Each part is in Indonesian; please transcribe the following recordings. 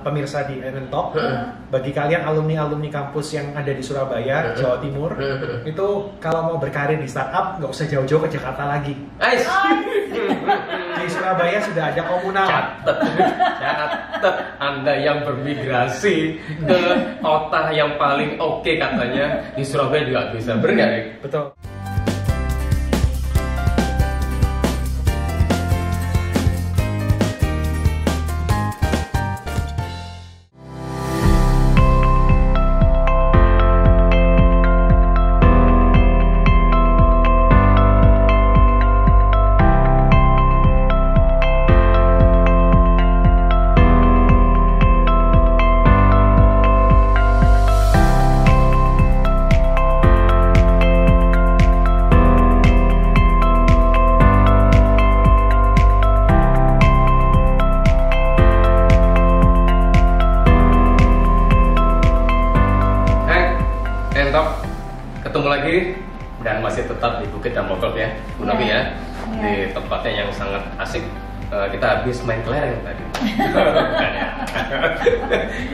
Pemirsa di Eren Talk, bagi kalian alumni-alumni kampus yang ada di Surabaya, Jawa Timur, itu kalau mau berkarir di startup nggak usah jauh-jauh ke Jakarta lagi. Di Surabaya sudah ada komunal. Catat Anda yang bermigrasi ke kota yang paling oke katanya di Surabaya juga bisa, benar nggak? Betul. Ketemu lagi dan masih tetap di Bukit Damokop ya, Bu Novi ya, di tempatnya yang sangat asik. Kita habis main kelereng tadi.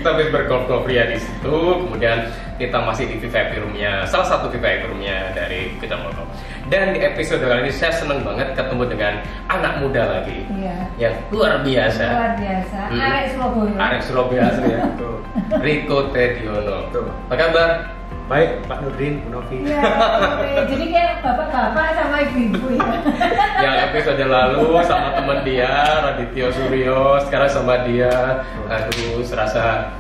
Kita habis bergolf-golf ria di situ, kemudian kita masih di VVIP roomnya, salah satu VVIP roomnya dari Bukit Damokop. Dan di episode kali ini saya seneng banget ketemu dengan anak muda lagi, yang luar biasa. Luar biasa. Arek Surabaya. Arek Surabaya asli ya. Riko Tediono. Apa kabar? Baik, Pak Nurdin, Bu Novi. Iya, jadi kayak bapak-bapak sama ibu-ibu ya. Yang episode lalu sama teman dia, Radityo Suryo, sekarang sama dia. Aduh, serasa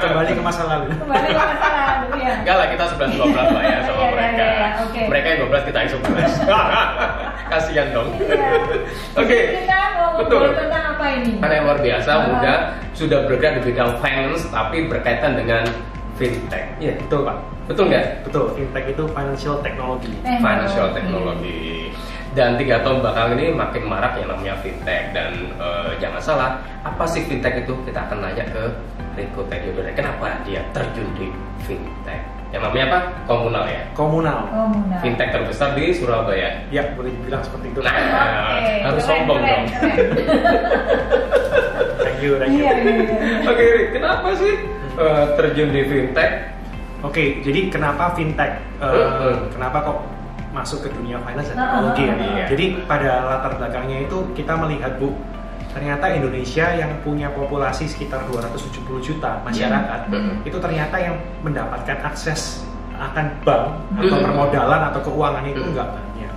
kembali ke masa lalu. Kembali ke masa lalu ya. Enggak lah, kita 11-12 lah ya sama mereka. Okay. Mereka yang 12, kita yang 11. Kasian dong. Iya. Oke. Kita mau ngobrol tentang apa ini? Karena yang luar biasa, muda sudah bergerak di bidang finance, tapi berkaitan dengan fintech. Iya, betul Pak. Betul nggak? Betul, fintech itu financial technology. Financial technology. Dan 3 tahun belakangan ini makin marak yang namanya fintech. Dan jangan salah, apa sih fintech itu? Kita akan nanya ke Riko Tediono. Kenapa dia terjun di fintech? Yang namanya apa? Komunal ya? Komunal. Fintech terbesar di Surabaya. Ya, boleh dibilang seperti itu. Nah, harus sombong dong. Thank you. Oke, kenapa sih terjun di fintech? Oke, jadi kenapa fintech? Kenapa kok masuk ke dunia finance dan teknologi ya? Jadi pada latar belakangnya itu kita melihat, Bu, ternyata Indonesia yang punya populasi sekitar 270 juta masyarakat itu ternyata yang mendapatkan akses akan bank atau permodalan atau keuangan itu enggak banyak.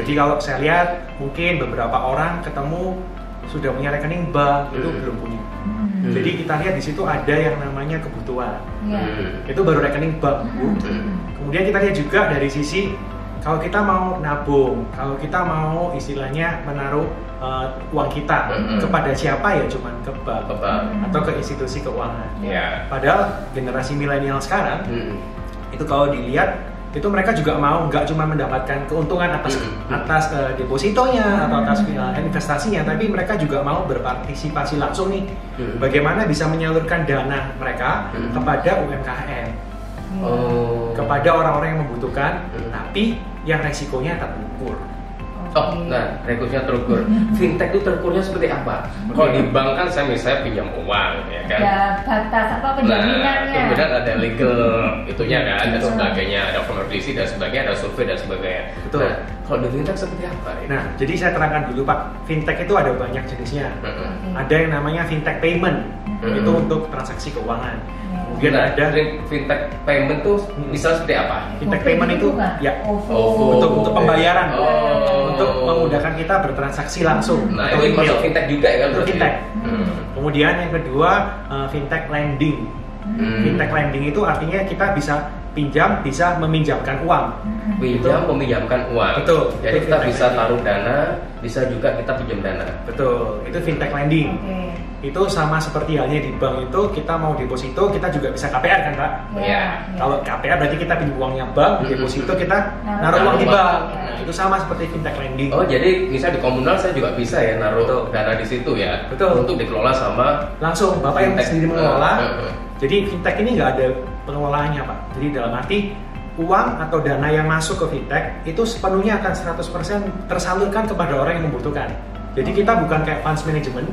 Jadi kalau saya lihat mungkin beberapa orang ketemu sudah punya rekening bank itu belum punya. Jadi kita lihat di situ ada yang namanya kebutuhan. Itu baru rekening bank, Bu. Kemudian kita lihat juga dari sisi kalau kita mau nabung, kalau kita mau istilahnya menaruh uang kita kepada siapa ya, cuman ke bank atau ke institusi keuangan. Padahal generasi milenial sekarang itu kalau dilihat itu mereka juga mau nggak cuma mendapatkan keuntungan atas depositonya atau atas investasinya, tapi mereka juga mau berpartisipasi langsung nih bagaimana bisa menyalurkan dana mereka kepada UMKM, kepada orang-orang yang membutuhkan, tapi yang resikonya terukur. Nah, resikonya terukur. Fintech itu terukurnya seperti apa? Kalau di bank kan saya misalnya pinjam uang, ya kan? Ada batas apa penjaminannya? Kemudian ada legal itunya kan, dan sebagainya, ada vulnerability dan sebagainya, ada survei dan sebagainya. Betul. Nah, kalau di fintech seperti apa? Nah, jadi saya terangkan dulu Pak, fintech itu ada banyak jenisnya. Ada yang namanya fintech payment, itu untuk transaksi keuangan. Kemudian ada fintech payment tuh misalnya seperti apa? Fintech payment itu ya untuk pembayaran, untuk memudahkan kita bertransaksi langsung. Nah, itu masuk fintech juga ya kan? Itu fintech. Kemudian yang kedua fintech lending. Fintech lending itu artinya kita bisa pinjam, bisa meminjamkan uang. Meminjamkan uang. Betul. Jadi kita bisa taruh dana, bisa juga kita pinjam dana. Betul. Itu fintech lending. Itu sama seperti halnya di bank itu kita mau deposito, kita juga bisa KPR kan Pak? Iya. Kalau KPR berarti kita pinjam uangnya bank, deposito kita naruh uang di bank. Itu sama seperti fintech lending. Oh, jadi bisa di komunal saya juga bisa ya naruh dana di situ ya? Betul. Untuk dikelola sama langsung Bapak yang sendiri mengelola. Jadi fintech ini nggak ada pengelolaannya Pak. Jadi dalam arti uang atau dana yang masuk ke fintech itu sepenuhnya akan 100% tersalurkan kepada orang yang membutuhkan. Jadi kita bukan kayak funds management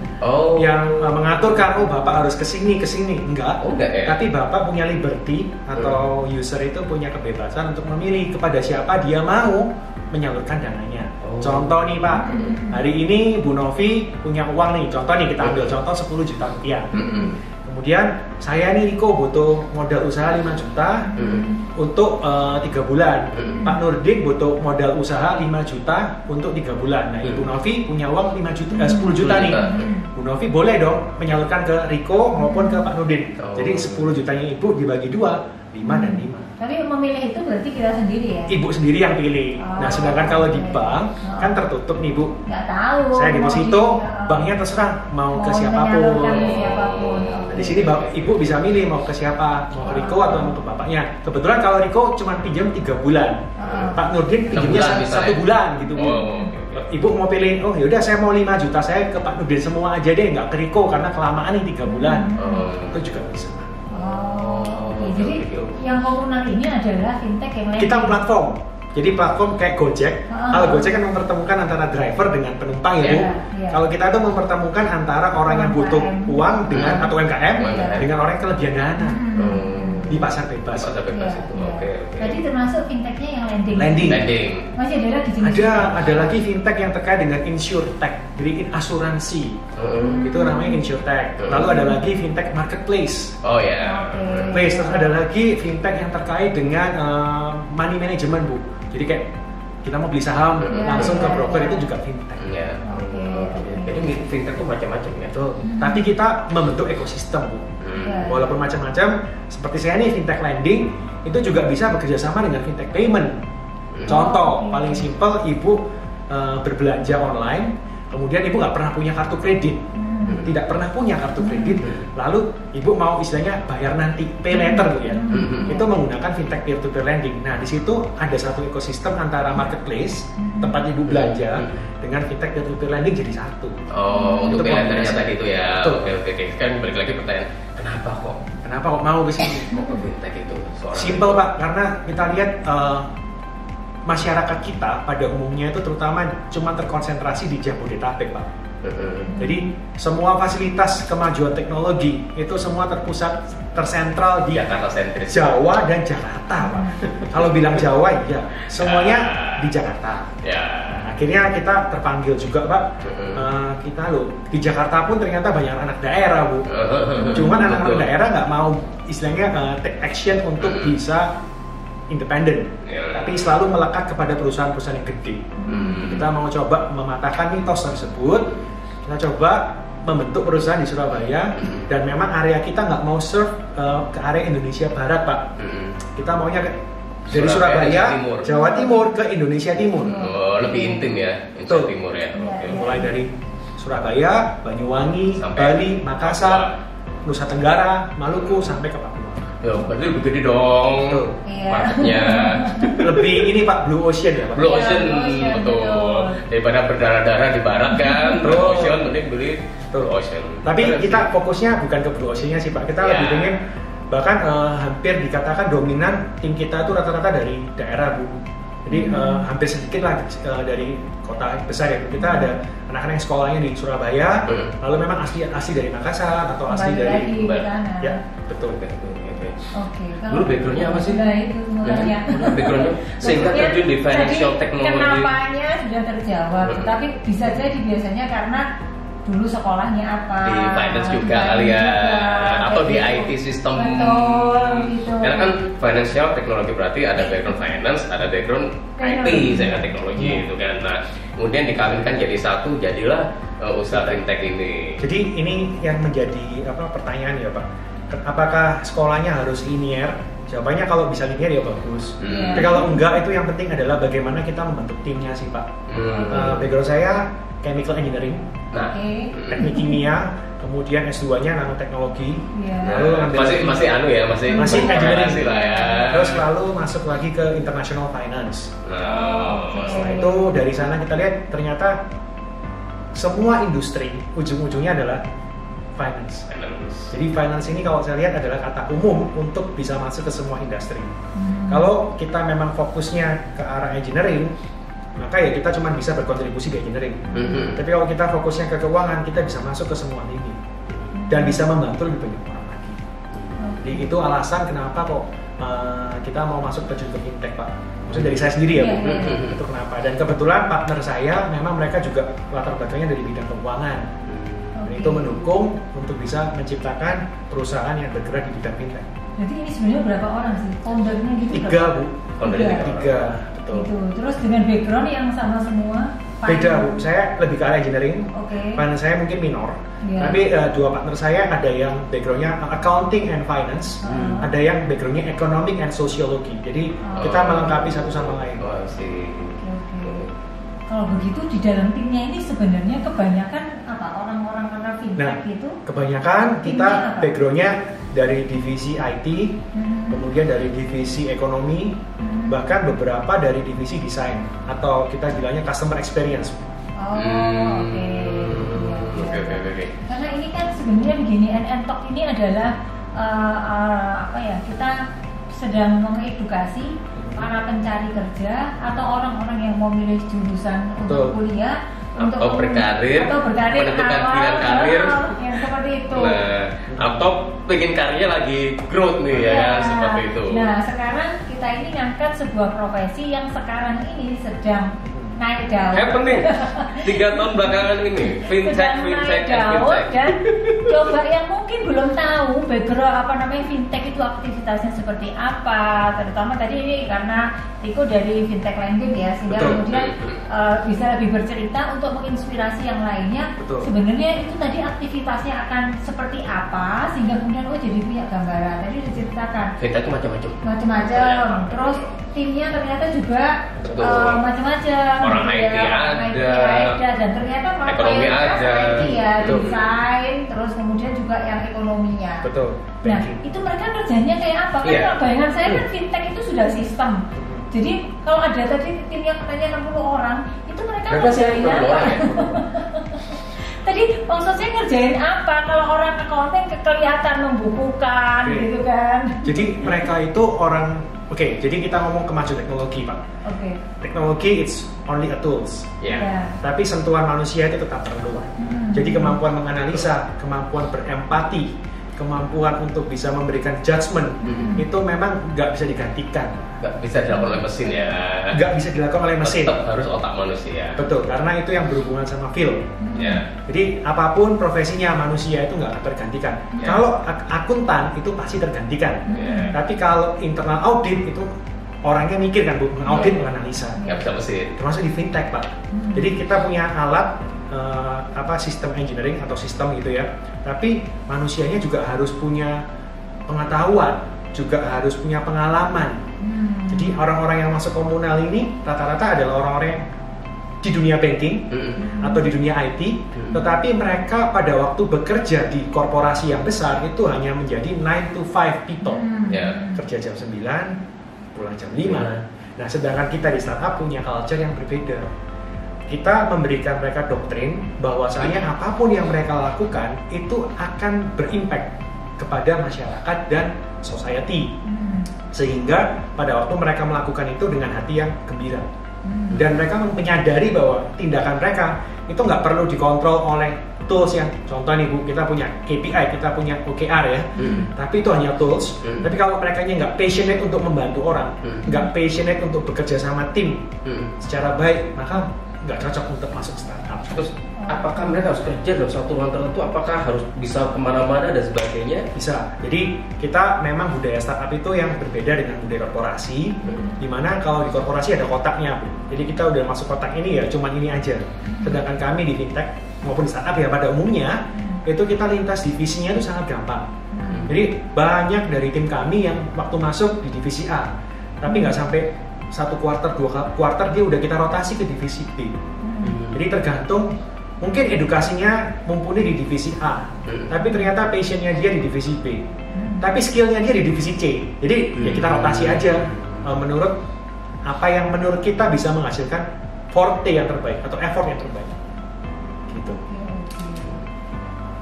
yang mengaturkan bapak harus kesini, enggak. Ya? Tapi bapak punya liberty atau user itu punya kebebasan untuk memilih kepada siapa dia mau menyalurkan dananya. Contoh nih Pak, hari ini Bu Novi punya uang nih, contoh nih kita ambil contoh 10 juta rupiah. Kemudian saya nih Riko butuh modal usaha 5 juta untuk 3 bulan. Pak Nurdin butuh modal usaha 5 juta untuk 3 bulan. Nah Ibu Novi punya uang 10 juta nih. Bu Novi boleh dong menyalurkan ke Riko maupun ke Pak Nurdin. Jadi 10 jutanya Ibu dibagi 2, 5 dan 5. Tapi memilih itu berarti kita sendiri ya? Ibu sendiri yang pilih. Nah sedangkan kalau di bank kan tertutup nih Bu. Nggak tahu. Saya deposito, banknya terserah mau ke siapapun. Nah, di sini Ibu bisa milih mau ke siapa, mau ke Riko atau mau ke bapaknya. Kebetulan kalau Riko cuma pinjam 3 bulan, Pak Nurdin pinjamnya 1 bulan gitu Bu. Ibu mau pilih, oh yaudah saya mau 5 juta saya ke Pak Nurdin semua aja deh, nggak ke Riko karena kelamaan nih 3 bulan. Itu juga bisa. Jadi yang komunal ini adalah fintech yang lain. Kita platform. Jadi platform kayak Gojek. Kalau Gojek kan mempertemukan antara driver dengan penumpang ya Bu. Kalau kita itu mempertemukan antara orang yang butuh uang dengan atau UMKM dengan orang yang kelebihan dana di pasar bebas. Pasar bebas itu. Oke. Jadi termasuk fintechnya yang lending. Masih ada lagi jenis. Ada lagi fintech yang terkait dengan insurtech, jadi asuransi. Itu namanya insurtech. Lalu ada lagi fintech marketplace. Marketplace. Terus ada lagi fintech yang terkait dengan money management Bu. Jadi kayak kita mau beli saham langsung ke broker itu juga fintech. Jadi fintech itu macam-macam ya. Tapi kita membentuk ekosistem Bu. Walaupun macam-macam, seperti saya nih fintech lending itu juga bisa bekerja sama dengan fintech payment. Contoh paling simpel, Ibu berbelanja online, kemudian Ibu nggak pernah punya kartu kredit, tidak pernah punya kartu kredit, lalu Ibu mau istilahnya bayar nanti, pay later Bu ya. Itu menggunakan fintech peer-to-peer lending. Nah di situ ada satu ekosistem antara marketplace tempat Ibu belanja dengan fintech peer-to-peer lending jadi satu. Untuk pay letternya tadi itu ya. Oke. Kan balik lagi pertanyaan, kenapa kok mau ke sini? Mau ke fintech itu? Simple Pak, karena kita lihat masyarakat kita pada umumnya itu terutama cuma terkonsentrasi di Jabodetabek Pak. Jadi semua fasilitas kemajuan teknologi itu semua terpusat tersentral di Jawa dan Jakarta Pak. Kalau bilang Jawa ya semuanya di Jakarta. Akhirnya kita terpanggil juga Pak. Kita di Jakarta pun ternyata banyak anak daerah Bu. Cuman anak-anak daerah nggak mau istilahnya take action untuk bisa independen, tapi selalu melekat kepada perusahaan-perusahaan yang gede. Kita mau coba mematahkan mitos tersebut. Kita coba membentuk perusahaan di Surabaya dan memang area kita nggak mau serve ke area Indonesia Barat Pak. Kita maunya dari Surabaya, Jawa Timur ke Indonesia Timur. Lebih intim ya, Indonesia Timur ya. Mulai dari Surabaya, Banyuwangi, Bali, Makassar, Nusa Tenggara, Maluku sampai ke Papua. Berarti lebih gede dong marketnya. Lebih ini Pak, Blue Ocean ya Pak? Blue Ocean, betul. Daripada berdarah-darah di barat kan, Blue Ocean, mending beli Blue Ocean. Tapi kita fokusnya bukan ke Blue Ocean-nya sih Pak, kita lebih pengen bahkan hampir dikatakan dominan tim kita itu rata-rata dari daerah Bu. Jadi hampir sedikit lah dari kota besar ya. Kita ada anak-anak yang sekolahnya di Surabaya, lalu memang asli dari Makassar atau asli dari ya betul. Dulu backgroundnya apa sih? Backgroundnya sehingga terjun di financial technology. Kenapanya sudah terjawab, tapi bisa jadi biasanya karena dulu sekolahnya apa? Di finance juga kali ya, atau di IT system. Betul, gitu. Karena kan financial teknologi berarti ada background finance, ada background IT, saya teknologi itu kan. Nah, kemudian dikawinkan jadi satu, jadilah usaha fintech ini. Jadi ini yang menjadi pertanyaan ya Pak. Apakah sekolahnya harus linear? Jawabannya kalau bisa linear ya bagus. Tapi kalau enggak, itu yang penting adalah bagaimana kita membentuk timnya sih Pak. Background saya chemical engineering, teknik kimia, kemudian S2-nya nanoteknologi. Lalu masih engineering lah ya. Terus lalu masuk lagi ke international finance. Setelah itu dari sana kita lihat ternyata semua industri ujung-ujungnya adalah finance. Jadi finance ini kalau saya lihat adalah kata umum untuk bisa masuk ke semua industri. Kalau kita memang fokusnya ke arah engineering, maka ya kita cuma bisa berkontribusi di engineering. Tapi kalau kita fokusnya ke keuangan, kita bisa masuk ke semua lini dan bisa membantu lebih banyak orang lagi. Jadi itu alasan kenapa kok kita mau masuk terjun ke fintech, Pak. Maksudnya dari saya sendiri ya, Bu. Itu kenapa. Dan kebetulan partner saya memang mereka juga latar belakangnya dari bidang keuangan. Dan itu mendukung untuk bisa menciptakan perusahaan yang bergerak di bidang fintech. Jadi ini sebenarnya berapa orang sih foundernya gitu? 3, Bu. Tiga. Betul. Gitu. Terus dengan background yang sama semua? Beda, Bu. Saya lebih ke arah engineering. Partner saya mungkin minor. Tapi 2 partner saya ada yang backgroundnya accounting and finance, ada yang backgroundnya economic and sociology. Jadi kita melengkapi satu sama lain. Kalau begitu di dalam timnya ini sebenarnya kebanyakan apa orang-orang karena fintech gitu? Kebanyakan kita backgroundnya dari divisi IT, kemudian dari divisi ekonomi, bahkan beberapa dari divisi desain atau kita bilangnya customer experience. Oke. Karena ini kan sebenarnya begini, N-Talk ini adalah kita sedang mengedukasi para pencari kerja atau orang-orang yang mau milih jurusan untuk kuliah, atau berkarir, menentukan pilihan karir, yang seperti itu. Atau pengen karirnya lagi growth nih ya, seperti itu. Nah sekarang kita ini ngangkat sebuah profesi yang sekarang ini sedang naik daun. Happening 3 tahun belakangan ini, fintech. Dan coba yang mungkin belum tahu background fintech itu aktivitasnya seperti apa, terutama tadi ini karena Tiko dari fintech lending ya, sehingga kemudian bisa lebih bercerita untuk menginspirasi yang lainnya. Sebenarnya itu tadi aktivitasnya akan seperti apa sehingga kemudian jadi punya gambaran. Tadi diceritakan. Fintech itu macam-macam. Terus timnya ternyata juga macam-macam. Orang IT ada, dan ternyata ekonomi ada, IT ya, desain, terus kemudian juga yang ekonominya. Nah, itu mereka kerjanya kayak apa? Kan kalau bayangan saya kan fintech itu sudah sistem. Jadi kalau ada tadi tim yang katanya 60 orang, itu mereka ngerjain apa? Tadi maksudnya ngerjain apa? Kalau orang accounting kelihatan membukukan, gitu kan? Jadi mereka itu orang. Jadi kita ngomong kemajuan teknologi, Pak. Teknologi it's only a tools. Tapi sentuhan manusia itu tetap perlu. Jadi kemampuan menganalisa, kemampuan berempati, kemampuan untuk bisa memberikan judgement itu memang nggak bisa digantikan. Nggak bisa dilakukan oleh mesin ya. Nggak bisa dilakukan oleh mesin. Tetap harus otak manusia. Betul, karena itu yang berhubungan sama feel. Jadi apapun profesinya manusia itu nggak akan tergantikan. Kalau akuntan itu pasti tergantikan. Tapi kalau internal audit itu orangnya mikir kan, Bu, mengaudit, menganalisa. Nggak bisa mesin. Termasuk di fintech, Pak. Jadi kita punya alat sistem engineering atau sistem gitu ya. Tapi manusianya juga harus punya pengetahuan, juga harus punya pengalaman. Jadi orang-orang yang masuk komunal ini rata-rata adalah orang-orang yang di dunia banking atau di dunia IT, tetapi mereka pada waktu bekerja di korporasi yang besar itu hanya menjadi 9 to 5 people. Kerja jam 9, pulang jam 5. Nah, sedangkan kita di startup punya culture yang berbeda. Kita memberikan mereka doktrin bahwasanya apapun yang mereka lakukan itu akan berimpact kepada masyarakat dan society. Sehingga pada waktu mereka melakukan itu dengan hati yang gembira. Dan mereka menyadari bahwa tindakan mereka itu nggak perlu dikontrol oleh tools yang, contoh nih Bu, kita punya KPI, kita punya OKR ya, tapi itu hanya tools. Tapi kalau mereka nggak passionate untuk membantu orang, nggak passionate untuk bekerja sama tim secara baik, maka nggak cocok untuk masuk startup. Terus apakah mereka harus kerja dalam satu ruang tertentu? Apakah harus bisa kemana-mana dan sebagainya? Bisa. Jadi kita memang budaya startup itu yang berbeda dengan budaya korporasi. Dimana kalau di korporasi ada kotaknya, Bu. Jadi kita udah masuk kotak ini ya, cuman ini aja. Sedangkan kami di fintech maupun startup ya pada umumnya itu kita lintas divisinya itu sangat gampang. Jadi banyak dari tim kami yang waktu masuk di divisi A, tapi nggak sampai 1 kuarter, 2 kuarter dia udah kita rotasi ke divisi B. Jadi tergantung, mungkin edukasinya mumpuni di divisi A, tapi ternyata passionnya dia di divisi B, tapi skillnya dia di divisi C. Jadi ya kita rotasi aja menurut apa yang menurut kita bisa menghasilkan forte yang terbaik atau effort yang terbaik. Gitu.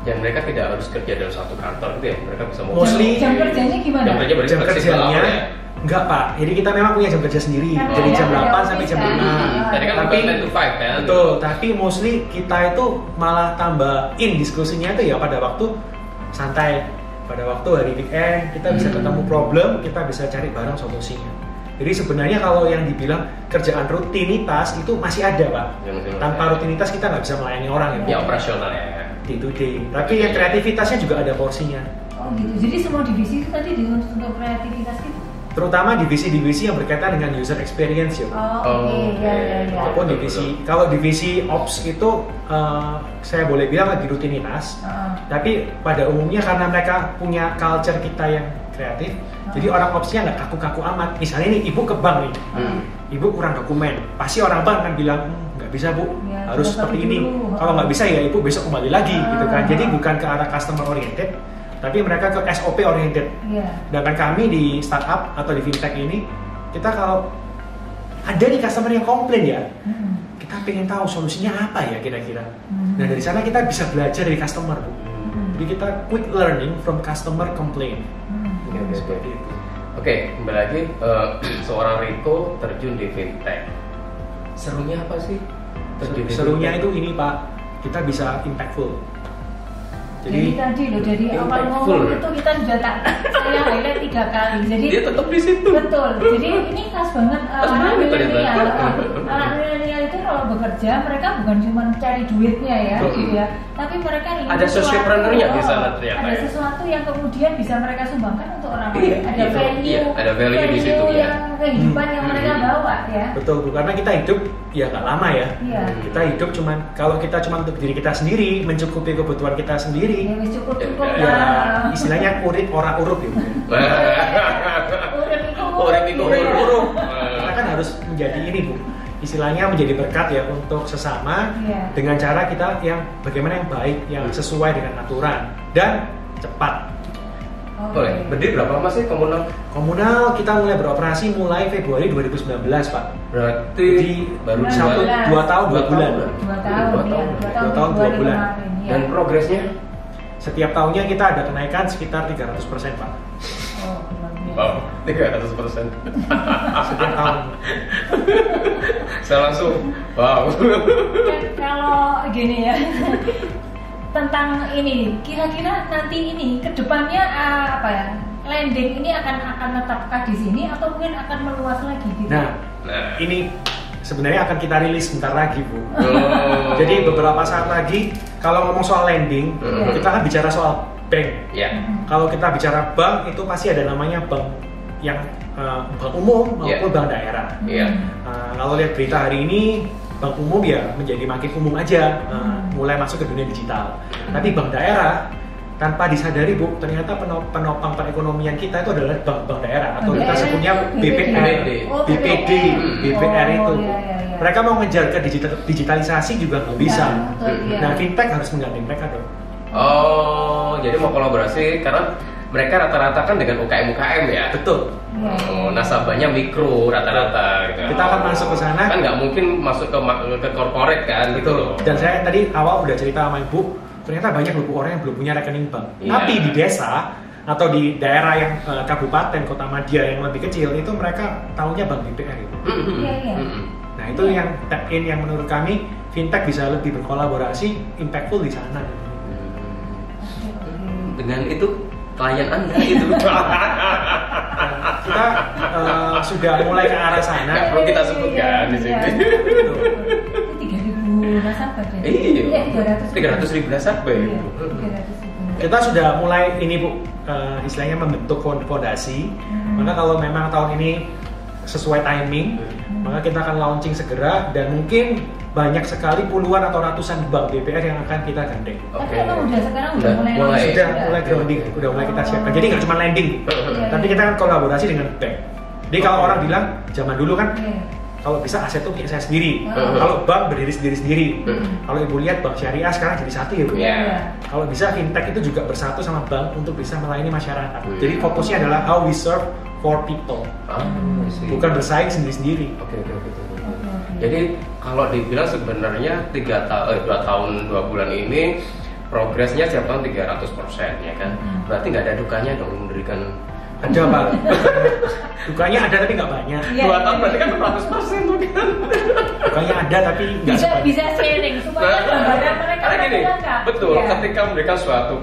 Dan mereka tidak harus kerja dalam satu kantor gitu ya, mereka bisa mau Mostly jam kerjanya gimana? jam kerjanya enggak Pak, jadi kita memang punya jam kerja sendiri, dari jam 8 sampai jam 5. Tadi kan tapi 9 to 5 kan? Betul, tapi mostly kita itu malah tambahin diskusinya itu ya pada waktu santai, pada waktu hari weekend kita bisa ketemu problem, kita bisa cari bareng solusinya. Jadi sebenarnya kalau yang dibilang kerjaan rutinitas itu masih ada Pak. Tanpa rutinitas kita nggak bisa melayani orang ya operasional ya. Day to day. Tapi yang kreativitasnya juga ada porsinya. Oh gitu. Jadi semua divisi itu tadi dituntut untuk kreativitas gitu. Terutama divisi-divisi yang berkaitan dengan user experience ya. Oh, oke. Ya. Walaupun kalau divisi ops itu saya boleh bilang lagi rutinitas. Tapi pada umumnya karena mereka punya culture kita yang kreatif, jadi orang opsnya nggak kaku-kaku amat. Misalnya nih ibu ke bank nih, ibu kurang dokumen, pasti orang bank kan bilang nggak bisa Bu, ya, harus seperti ini. Kalau nggak bisa ya ibu besok kembali lagi gitu kan. Jadi bukan ke arah customer oriented, tapi mereka ke SOP oriented. Sedangkan kami di startup atau di fintech ini, kita kalau ada nih customer yang komplain ya, kita pengen tahu solusinya apa ya kira-kira. Nah dari sana kita bisa belajar dari customer Bu. Jadi kita quick learning from customer complaint. Seperti itu. Oke, kembali lagi seorang Rico terjun di fintech. Serunya apa sih? Serunya itu ini Pak, kita bisa impactful. Jadi tadi loh dari awal ngomong itu kita sudah saya highlight 3 kali. Jadi dia tetap di situ. Betul. Jadi ini khas banget anak milenial. Anak milenial itu kalau bekerja mereka bukan cuma cari duitnya ya, gitu ya. Tapi mereka ingin ada sociopreneur-nya di sana ternyata. Ada sesuatu yang kemudian bisa mereka sumbangkan untuk orang lain. Ada value di situ ya. Kehidupan yang mereka bawa ya. Betul Bu, karena kita hidup ya nggak lama ya. Kita hidup cuman kalau kita cuma untuk diri kita sendiri, mencukupi kebutuhan kita sendiri. Ya, cukup ya, istilahnya urip ora urup ya. Urip. Kita kan harus menjadi ini Bu. Istilahnya menjadi berkat ya untuk sesama dengan cara kita yang bagaimana yang baik, yang sesuai dengan aturan dan cepat. Boleh. Berdiri berapa lama sih Komunal? Komunal kita mulai beroperasi mulai Februari 2019 Pak. Berarti baru 2 tahun 2 bulan. 2 tahun 2 bulan. Dan progresnya? Setiap tahunnya kita ada kenaikan sekitar 300% Pak. Wow, 300%. Setiap tahun. Saya langsung, wow. Kalau gini ya, tentang ini, kira-kira nanti ini kedepannya apa ya? Landing ini akan tetapkah di sini atau mungkin akan meluas lagi gitu? Nah, ini sebenarnya akan kita rilis bentar lagi Bu. Jadi beberapa saat lagi kalau ngomong soal landing, kita kan bicara soal bank. Kalau kita bicara bank itu pasti ada namanya bank yang bank umum maupun bank daerah. Kalau lihat berita hari ini, bank umum ya menjadi makin umum aja, mulai masuk ke dunia digital. Tapi bank daerah tanpa disadari Bu, ternyata penopang perekonomian kita itu adalah bank-bank daerah atau kita sebutnya BPR, BPD, BPR itu. Mereka mau ngejar ke digitalisasi juga nggak bisa. Nah, fintech harus mengganti mereka dong. Oh, jadi mau kolaborasi karena mereka rata-rata kan dengan UKM ya. Betul. Nasabahnya mikro rata-rata. Gitu. Kita akan masuk ke sana. Kan nggak mungkin masuk ke corporate kan. Gitu loh. Dan saya tadi awal udah cerita sama Ibu, ternyata banyak loh orang yang belum punya rekening bank. Tapi di desa atau di daerah yang kabupaten, kota madya yang lebih kecil itu mereka tahunya bank BPR itu. Nah itu yang tap in yang menurut kami fintech bisa lebih berkolaborasi, impactful di sana. Dengan itu klien Anda itu kita sudah mulai ke arah sana. Nggak perlu kita sebutkan di sini. 3.000 nasabah. Iya, 300.000 nasabah. Kita sudah mulai ini Bu, istilahnya membentuk fondasi. Maka kalau memang tahun ini sesuai timing, maka kita akan launching segera dan mungkin banyak sekali puluhan atau ratusan bank BPR yang akan kita gandeng. Tapi emang sekarang udah mulai grounding, udah mulai kita siapkan. Jadi nggak cuma landing, tapi kita kan kolaborasi dengan bank. Jadi kalau orang bilang zaman dulu kan kalau bisa aset itu punya saya sendiri. Kalau bank berdiri sendiri. Kalau Ibu lihat bank syariah sekarang jadi satu ya Bu. Kalau bisa fintech itu juga bersatu sama bank untuk bisa melayani masyarakat. Jadi fokusnya adalah how we serve for people. Bukan bersaing sendiri-sendiri. Jadi kalau dibilang sebenarnya 2 tahun 2 bulan ini progresnya setiap tahun 300% ya kan. Berarti nggak ada dukanya dong memberikan. Ada Pak. Dukanya ada tapi nggak banyak. 2 tahun berarti kan 100% tuh kan. Dukanya ada tapi nggak sebanyak. Bisa sharing supaya gambaran mereka karena gini, lengkap. betul. Ya. Ketika memberikan suatu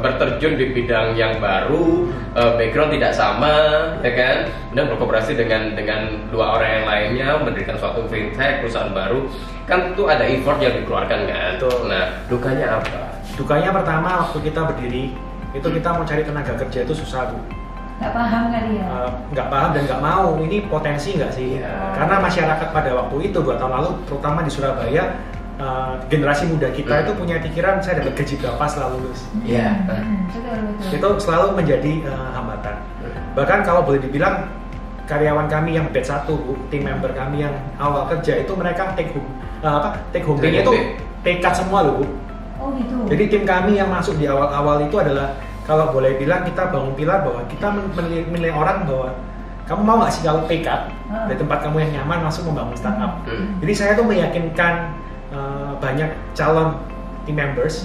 berterjun di bidang yang baru, background tidak sama, ya kan, dan berkooperasi dengan 2 orang yang lainnya mendirikan suatu fintech perusahaan baru, kan itu ada effort yang dikeluarkan kan. Betul. Nah, dukanya apa? Dukanya pertama waktu kita berdiri itu kita mau cari tenaga kerja itu susah Bu. Nggak paham kali ya. Nggak paham dan nggak mau. Ini potensi nggak sih? Karena masyarakat pada waktu itu 2 tahun lalu, terutama di Surabaya, generasi muda kita itu punya pikiran saya dapat gaji berapa setelah lulus. Iya. Betul. Itu selalu menjadi hambatan. Bahkan kalau boleh dibilang karyawan kami yang batch 1 Bu, tim member kami yang awal kerja itu mereka take home pay-nya itu tekad semua loh Bu. Oh gitu. Jadi tim kami yang masuk di awal-awal itu adalah kalau boleh bilang kita bangun pilar bahwa kita menilai orang bahwa kamu mau nggak sih kalau tekad dari tempat kamu yang nyaman masuk membangun startup. Jadi saya tuh meyakinkan banyak calon team members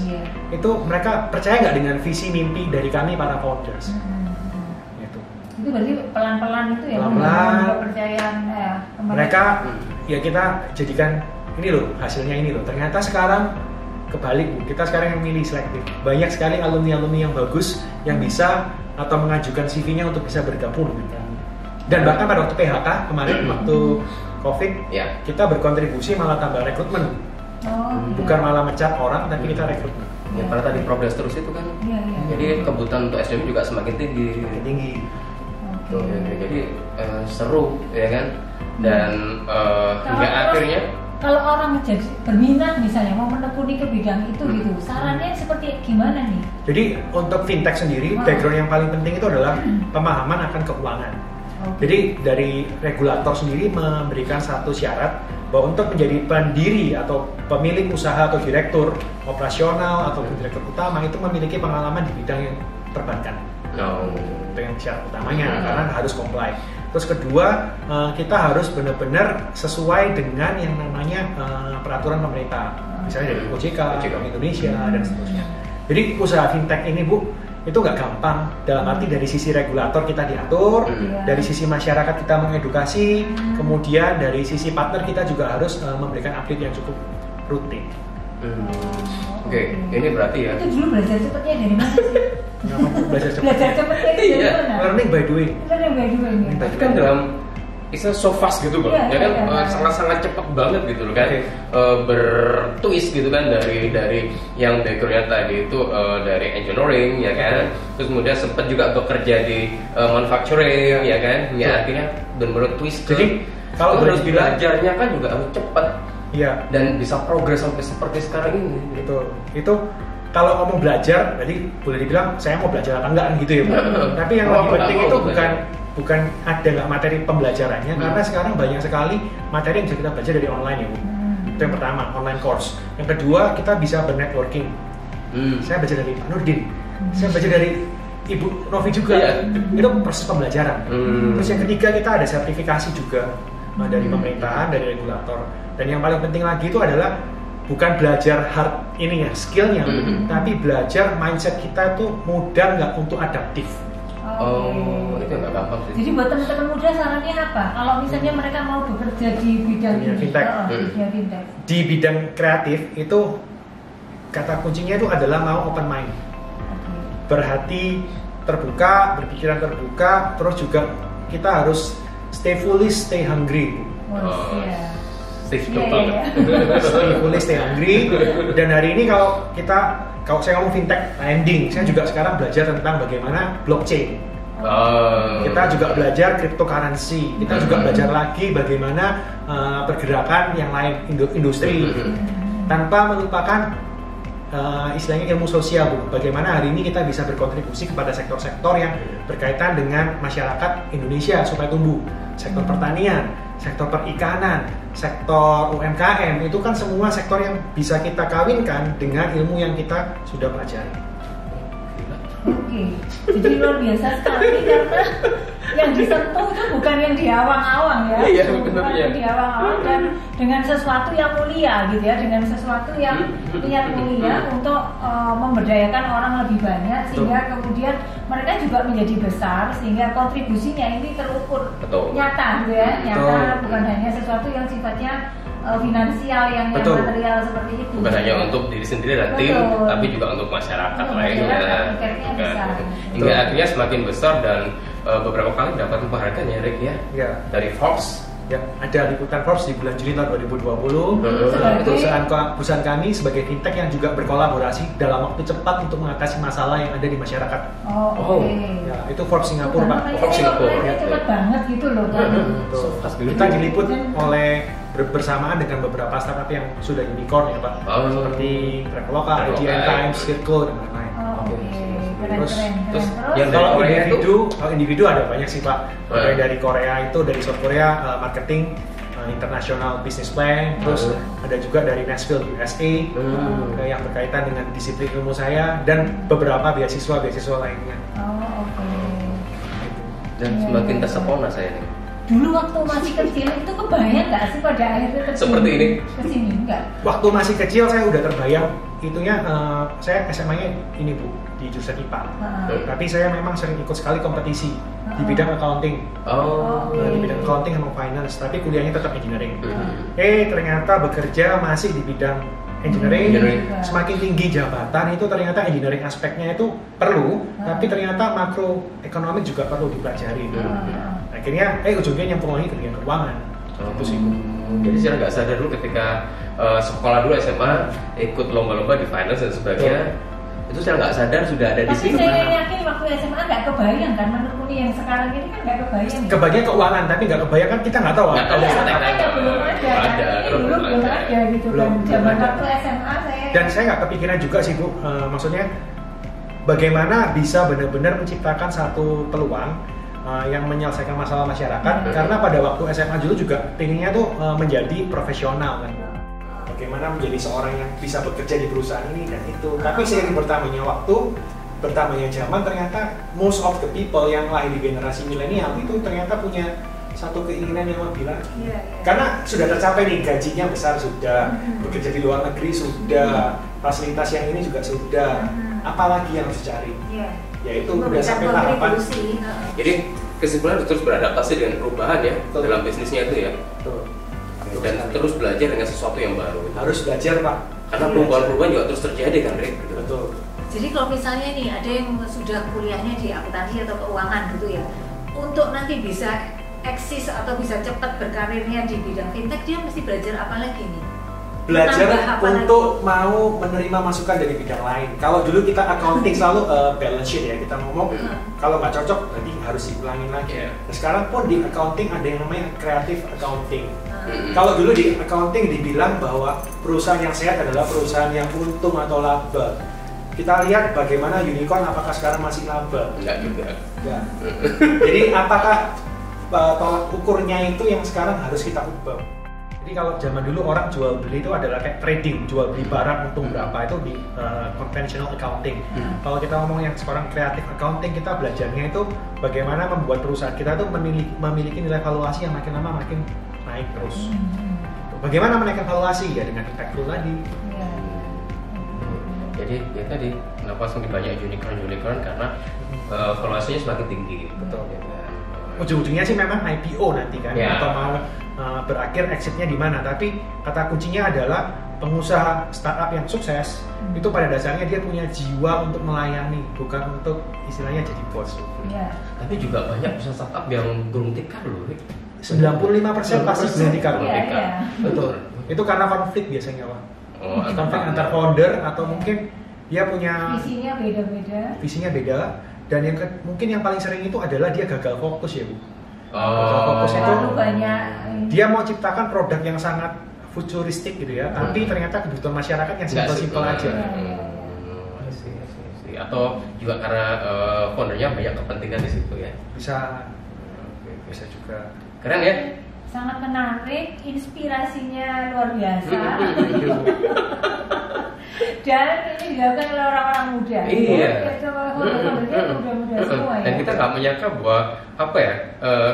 itu mereka percaya nggak dengan visi mimpi dari kami para founders. Itu berarti pelan-pelan itu ya pelan-pelan kepercayaan mereka ya kita jadikan ini loh hasilnya ini loh. Ternyata sekarang kebalik Bu, kita sekarang yang milih selektif. Banyak sekali alumni-alumni yang bagus yang bisa atau mengajukan CV-nya untuk bisa bergabung dengan kami. Dan bahkan pada waktu PHK kemarin waktu COVID kita berkontribusi malah tambah rekrutmen. Bukan malah mecat orang tapi kita rekrutmen. Ya karena tadi progres terus itu kan. Jadi kebutuhan untuk SDM juga semakin tinggi. Jadi seru ya kan. Dan hingga akhirnya kalau orang jadi berminat misalnya mau menekuni ke bidang itu gitu, sarannya seperti gimana nih? Jadi untuk fintech sendiri, background yang paling penting itu adalah pemahaman akan keuangan. Jadi dari regulator sendiri memberikan satu syarat bahwa untuk menjadi pendiri atau pemilik usaha atau direktur operasional atau direktur utama itu memiliki pengalaman di bidang yang perbankan. Itu yang syarat utamanya karena harus comply. Terus kedua, kita harus benar-benar sesuai dengan yang namanya peraturan pemerintah, misalnya dari OJK, Bank Indonesia dan seterusnya. Jadi usaha fintech ini Bu, itu nggak gampang. Dalam arti dari sisi regulator kita diatur, dari sisi masyarakat kita mengedukasi, kemudian dari sisi partner kita juga harus memberikan update yang cukup rutin. Oke, ini berarti ya. Itu dulu belajar cepatnya dari mana sih? Belajar cepat. Belajar cepatnya dari mana? Learning by doing. Learning by doing. Tapi kan dalam istilah so fast gitu Bang, ya kan sangat-sangat cepat banget gitu loh kan, bertwist gitu kan dari yang backgroundnya tadi itu dari engineering ya kan, terus kemudian sempat juga bekerja di manufacturing ya kan, ya akhirnya benar-benar twist. Jadi kalau harus belajarnya kan juga harus cepat. Iya. Dan bisa progres sampai seperti sekarang ini. Itu kalau ngomong belajar, berarti boleh dibilang saya mau belajar apa enggak gitu ya Bu. Tapi yang lebih penting itu bukan ada nggak materi pembelajarannya, karena sekarang banyak sekali materi yang bisa kita belajar dari online ya Bu. Itu yang pertama, online course. Yang kedua, kita bisa bernetworking. Saya belajar dari Pak Nurdin, saya belajar dari Ibu Novi juga. Itu proses pembelajaran. Terus yang ketiga, kita ada sertifikasi juga dari pemerintahan, dari regulator. Dan yang paling penting lagi itu adalah bukan belajar hard ininya, skillnya, tapi belajar mindset kita itu mudah nggak untuk adaptif. Itu nggak gampang sih. Jadi buat teman-teman muda sarannya apa? Kalau misalnya mereka mau bekerja di bidang fintech, di bidang kreatif itu kata kuncinya itu adalah mau open mind, berhati terbuka, berpikiran terbuka, terus juga kita harus stay foolish, stay hungry. Stay foolish, stay hungry. Dan hari ini kalau saya ngomong fintech lending, saya juga sekarang belajar tentang bagaimana blockchain. Kita juga belajar cryptocurrency. Kita juga belajar lagi bagaimana pergerakan yang lain industri, tanpa melupakan istilahnya ilmu sosial Bu. Bagaimana hari ini kita bisa berkontribusi kepada sektor-sektor yang berkaitan dengan masyarakat Indonesia supaya tumbuh. Sektor pertanian, sektor perikanan, sektor UMKM, itu kan semua sektor yang bisa kita kawinkan dengan ilmu yang kita sudah pelajari. Oke. Jadi luar biasa sekali karena yang disentuh itu bukan yang di awang-awang ya. Iya, bukan yang di awang-awang dan dengan sesuatu yang mulia gitu ya, dengan sesuatu yang niat mulia untuk memberdayakan orang lebih banyak sehingga kemudian mereka juga menjadi besar sehingga kontribusinya ini terukur nyata gitu ya, nyata bukan hanya sesuatu yang sifatnya finansial yang material seperti itu. Bukan hanya untuk diri sendiri dan tim, tapi juga untuk masyarakat lainnya. Hingga akhirnya semakin besar dan beberapa kali dapat penghargaan ya Rick ya. Dari Forbes. Ya, ada liputan Forbes di bulan Juli tahun 2020. Perusahaan kami sebagai fintech yang juga berkolaborasi dalam waktu cepat untuk mengatasi masalah yang ada di masyarakat. Ya, itu Forbes Singapura Pak. Forbes Singapura. Cepat banget gitu loh kan. Kita diliput oleh bersamaan dengan beberapa startup yang sudah unicorn ya Pak. Seperti Traveloka, IGN Times, Circle dan lain-lain. Terus yang kalau individu ada banyak sih Pak. Mulai dari Korea itu dari South Korea marketing international business plan, terus ada juga dari Nashville USA yang berkaitan dengan disiplin ilmu saya dan beberapa beasiswa lainnya. Dan semakin tersepona saya nih. Dulu waktu masih kecil itu kebayang nggak sih pada akhirnya seperti ini? Kesini enggak? Waktu masih kecil saya udah terbayang itunya saya SMA-nya ini Bu di jurusan IPA. Tapi saya memang sering ikut sekali kompetisi di bidang accounting. Di bidang accounting sama finance, tapi kuliahnya tetap engineering. Ternyata bekerja masih di bidang engineering. Semakin tinggi jabatan itu ternyata engineering aspeknya itu perlu, tapi ternyata makroekonomi juga perlu dipelajari. Akhirnya ujungnya nyambung lagi ke dunia keuangan. Itu sih. Jadi saya nggak sadar dulu ketika sekolah dulu SMA ikut lomba-lomba di finance dan sebagainya. Itu saya nggak sadar sudah ada di sini. Tapi saya yakin waktu SMA nggak kebayang kan, menurut yang sekarang ini kan nggak kebayang. Kebayang keuangan, tapi nggak kebayang kan kita nggak tahu. Belum ada. Dulu belum ada gitu kan. Zaman waktu SMA saya. Dan saya nggak kepikiran juga sih Bu, maksudnya bagaimana bisa benar-benar menciptakan satu peluang yang menyelesaikan masalah masyarakat. Karena pada waktu SMA dulu juga pengennya tuh menjadi profesional kan. Bagaimana menjadi seorang yang bisa bekerja di perusahaan ini dan itu. Tapi seiring bertambahnya waktu, bertambahnya zaman, ternyata most of the people yang lahir di generasi milenial itu ternyata punya satu keinginan yang lebih lagi. Karena sudah tercapai nih, gajinya besar sudah, bekerja di luar negeri sudah, fasilitas yang ini juga sudah. Apalagi yang harus dicari? Yaitu udah sampai tahapan. Jadi kesimpulan terus beradaptasi dengan perubahan ya dalam bisnisnya itu ya. Dan terus belajar dengan sesuatu yang baru. Harus belajar Pak. Karena perubahan-perubahan juga terus terjadi kan, Rick? Betul. Jadi kalau misalnya nih ada yang sudah kuliahnya di akuntansi atau keuangan gitu ya, untuk nanti bisa eksis atau bisa cepat berkarirnya di bidang fintech, dia mesti belajar apa lagi nih? Belajar untuk mau menerima masukan dari bidang lain. Kalau dulu kita accounting selalu balance sheet ya, kita ngomong kalau nggak cocok berarti harus diulangin lagi. Nah, sekarang pun di accounting ada yang namanya creative accounting. Kalau dulu di accounting dibilang bahwa perusahaan yang sehat adalah perusahaan yang untung atau laba. Kita lihat bagaimana unicorn, apakah sekarang masih laba? Enggak juga. Ya. Jadi apakah tolak ukurnya itu yang sekarang harus kita ubah? Jadi kalau zaman dulu orang jual beli itu adalah kayak trading, jual beli barang untung berapa, itu di conventional accounting. Kalau kita ngomong yang sekarang creative accounting, kita belajarnya itu bagaimana membuat perusahaan kita itu memiliki nilai valuasi yang makin lama makin naik terus. Bagaimana menaikkan valuasi? Ya dengan impactful tadi. Jadi ya tadi kenapa semakin banyak unicorn karena valuasinya semakin tinggi. Betul. Ujung-ujungnya sih memang IPO nanti kan, atau mau berakhir exitnya di mana. Tapi kata kuncinya adalah pengusaha startup yang sukses itu pada dasarnya dia punya jiwa untuk melayani, bukan untuk istilahnya jadi bos. Tapi juga banyak perusahaan startup yang gulung tikar loh. 95% pasti gulung tikar. Betul. Itu karena konflik biasanya Pak. Konflik antar founder atau mungkin dia punya visinya beda. Dan yang mungkin yang paling sering itu adalah dia gagal fokus ya Bu. Gagal fokus itu dia mau ciptakan produk yang sangat futuristik gitu ya, tapi ternyata kebutuhan masyarakat yang simpel-simpel aja. Atau juga karena foundernya banyak kepentingan di situ ya. Bisa juga. Keren ya? Sangat menarik, inspirasinya luar biasa. Dan ini dilakukan oleh orang-orang muda. Iya. Founder-foundernya kita nggak menyangka bahwa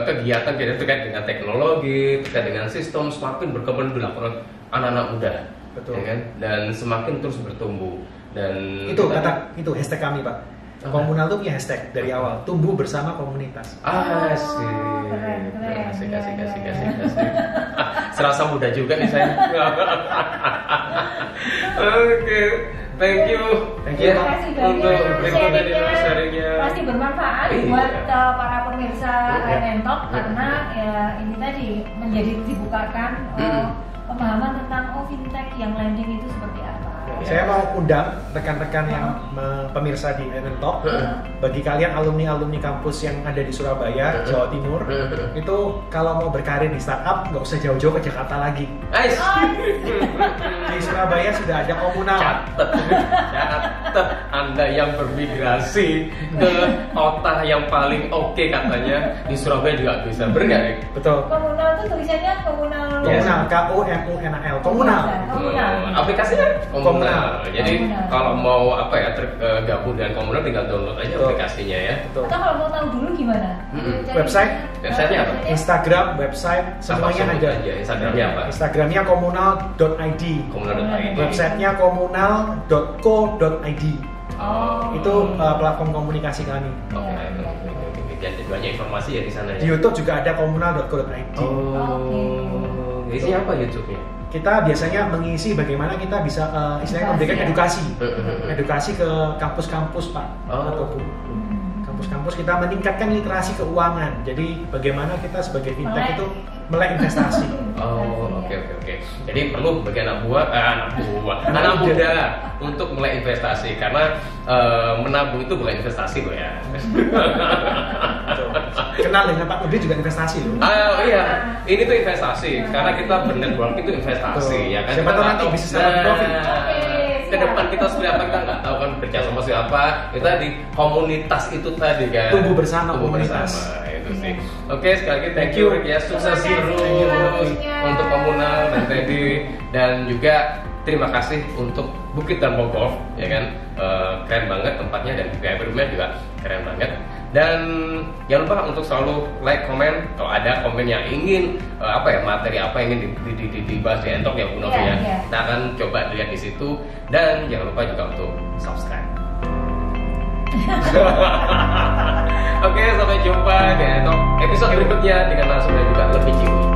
kegiatan kita terkait dengan teknologi, terkait dengan sistem semakin berkembang dilakukan anak-anak muda. Betul. Ya kan? Dan semakin terus bertumbuh. Dan itu hashtag kami, Pak. Komunal itu punya hashtag dari awal, tumbuh bersama komunitas. Asik. Keren. Kasih. Serasa muda juga nih saya. Oke, thank you. Terima kasih banyak untuk sharingnya. Pasti bermanfaat buat para pemirsa Talk karena ya ini tadi menjadi dibukakan pemahaman tentang fintech yang lending itu seperti apa. Saya mau undang rekan-rekan yang pemirsa di Talk, bagi kalian alumni kampus yang ada di Surabaya, Jawa Timur, itu kalau mau berkarir di startup nggak usah jauh-jauh ke Jakarta lagi. Di Surabaya sudah ada komunal. Catat Anda yang bermigrasi ke kota yang paling oke katanya di Surabaya juga bisa, benar. Betul. Komunal itu tulisannya komunal. Komunal, komunal. Aplikasinya komunal. Jadi komunal. kalau mau gabung dengan komunal tinggal download aja aplikasinya ya. Betul. Atau kalau mau tahu dulu gimana? Websitenya apa? Instagram, website, semuanya ada. Instagramnya apa? Instagramnya komunal.id. Komunal.id. Websitenya komunal.co.id. Itu platform komunikasi kami. Oke. Dan banyak informasi ya di sana ya. Di YouTube juga ada komunal.co.id. Isinya apa YouTube-nya? Kita biasanya mengisi bagaimana kita bisa istilahnya memberikan edukasi ke kampus-kampus, Pak atau Bu. Kampus-kampus kita meningkatkan literasi keuangan. Jadi bagaimana kita sebagai fintech itu melek investasi. Oke. Jadi perlu bagi anak muda untuk mulai investasi karena menabung itu bukan investasi loh ya. Kenal dengan Pak Nudi juga investasi loh. Iya, ini tuh investasi karena kita benar-benar itu investasi ya kan. Siapa tahu nanti bisnis dapat profit. Ke depan kita seperti apa kita nggak tahu kan, kerja sama siapa. Kita di komunitas itu tadi kan. Tumbuh bersama komunitas. Itu sih. Oke, sekali lagi thank you Rick ya, sukses terus untuk komunal dan Teddy, dan juga terima kasih untuk Bukit dan Bogor ya kan, keren banget tempatnya dan roomnya juga keren banget. Dan jangan lupa untuk selalu like, komen kalau ada komen yang ingin materi apa yang ingin dibahas di Talk ya Bu Novi ya. Kita akan coba lihat di situ, dan jangan lupa juga untuk subscribe. Oke, sampai jumpa di Talk episode berikutnya dengan narasumber juga lebih jiwa.